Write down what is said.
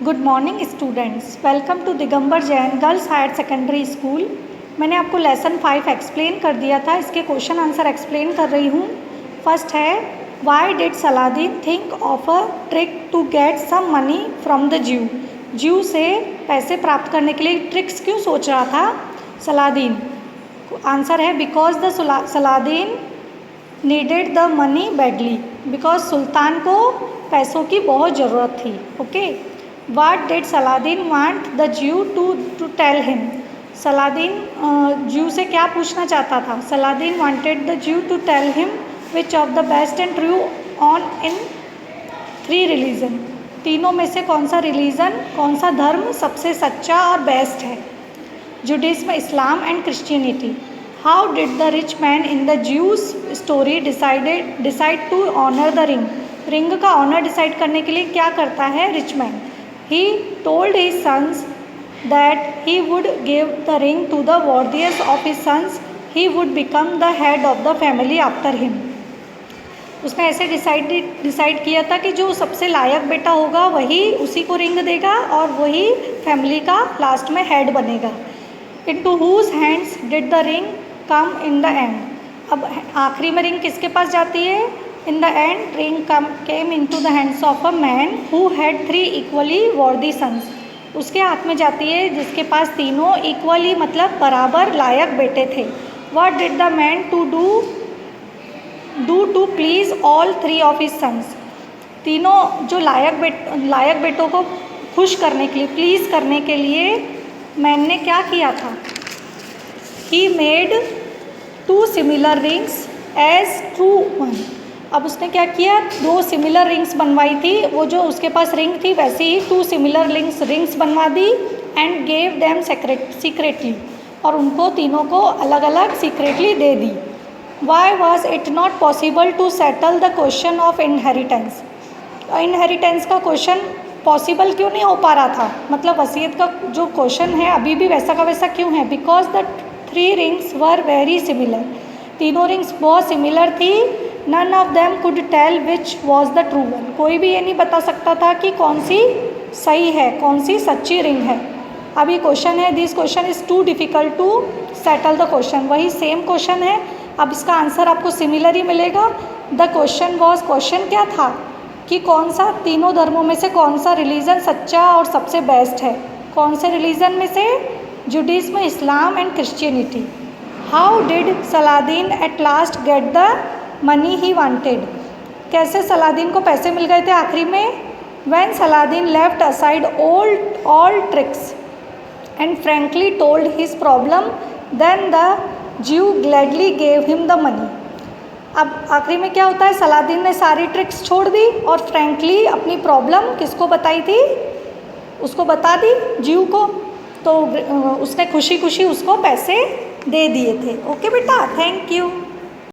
Good morning students, welcome to Digambar Jain girls higher secondary school. मैंने आपको lesson 5 explain कर दिया था, इसके क्वेश्चन आंसर एक्सप्लेन कर रही हूँ। फर्स्ट है, why did Saladin think of a trick to get some money from the Jew. Jew से पैसे प्राप्त करने के लिए ट्रिक्स क्यों सोच रहा था सलादीन। आंसर है because the Saladin needed the money badly, because सुल्तान को पैसों की बहुत ज़रूरत थी। Okay, what did Saladin want the Jew to tell him. Saladin Jew से क्या पूछना चाहता था। Saladin wanted the Jew to tell him which of the best and true on in 3 religion. तीनों में से कौन सा रिलीजन, कौन सा धर्म सबसे सच्चा और बेस्ट है। Judaism, Islam and Christianity. How did the rich man in the Jews story decide to honour the ring. Ring का ऑनर डिसाइड करने के लिए क्या करता है rich man. He told his sons that he would give the ring to the worthiest of his sons. He would become the head of the family after him. उसने ऐसे decide किया था कि जो सबसे लायक बेटा होगा वही उसी को रिंग देगा और वही फैमिली का लास्ट में हेड बनेगा। Into whose hands did the ring come in the end? अब आखिरी में रिंग किसके पास जाती है। In the end, ring came into the hands of a man who had 3 equally worthy sons. उसके हाथ में जाती है जिसके पास तीनों इक्वली मतलब बराबर लायक बेटे थे। What did the man do to please all 3 of his sons? तीनों जो लायक बेटों को खुश करने के लिए, प्लीज़ करने के लिए मैन ने क्या किया था। He made 2 similar rings as true one. अब उसने क्या किया, 2 सिमिलर रिंग्स बनवाई थी। वो जो उसके पास रिंग थी वैसे ही 2 सिमिलर रिंग्स बनवा दी एंड गेव देम सीक्रेटली, और उनको तीनों को अलग अलग सीक्रेटली दे दी। Why was it not possible to settle the question of inheritance. Inheritance का क्वेश्चन पॉसिबल क्यों नहीं हो पा रहा था, मतलब वसीयत का जो क्वेश्चन है अभी भी वैसा का वैसा क्यों है। Because the 3 rings were very similar. तीनों रिंग्स बहुत सिमिलर थी। None of them could tell which was the true one. कोई भी ये नहीं बता सकता था कि कौन सी सही है, कौन सी सच्ची रिंग है। अभी क्वेश्चन है, this question is too difficult to settle the question. वही सेम क्वेश्चन है, अब इसका आंसर आपको सिमिलर ही मिलेगा। द क्वेश्चन वॉज, क्वेश्चन क्या था कि कौन सा तीनों धर्मों में से कौन सा रिलीजन सच्चा और सबसे बेस्ट है। कौन से रिलीजन में से, Judaism, Islam and Christianity. How did Saladin at last get the money he wanted. कैसे सलादीन को पैसे मिल गए थे आखिरी में। When Saladin left aside all tricks and frankly told his problem, then the Jew gladly gave him the money. अब आखिरी में क्या होता है, सलादीन ने सारी ट्रिक्स छोड़ दी और फ्रेंकली अपनी प्रॉब्लम किसको बताई थी, उसको बता दी ज्यू को, तो उसने खुशी खुशी उसको पैसे दे दिए थे। ओके बेटा, थैंक यू।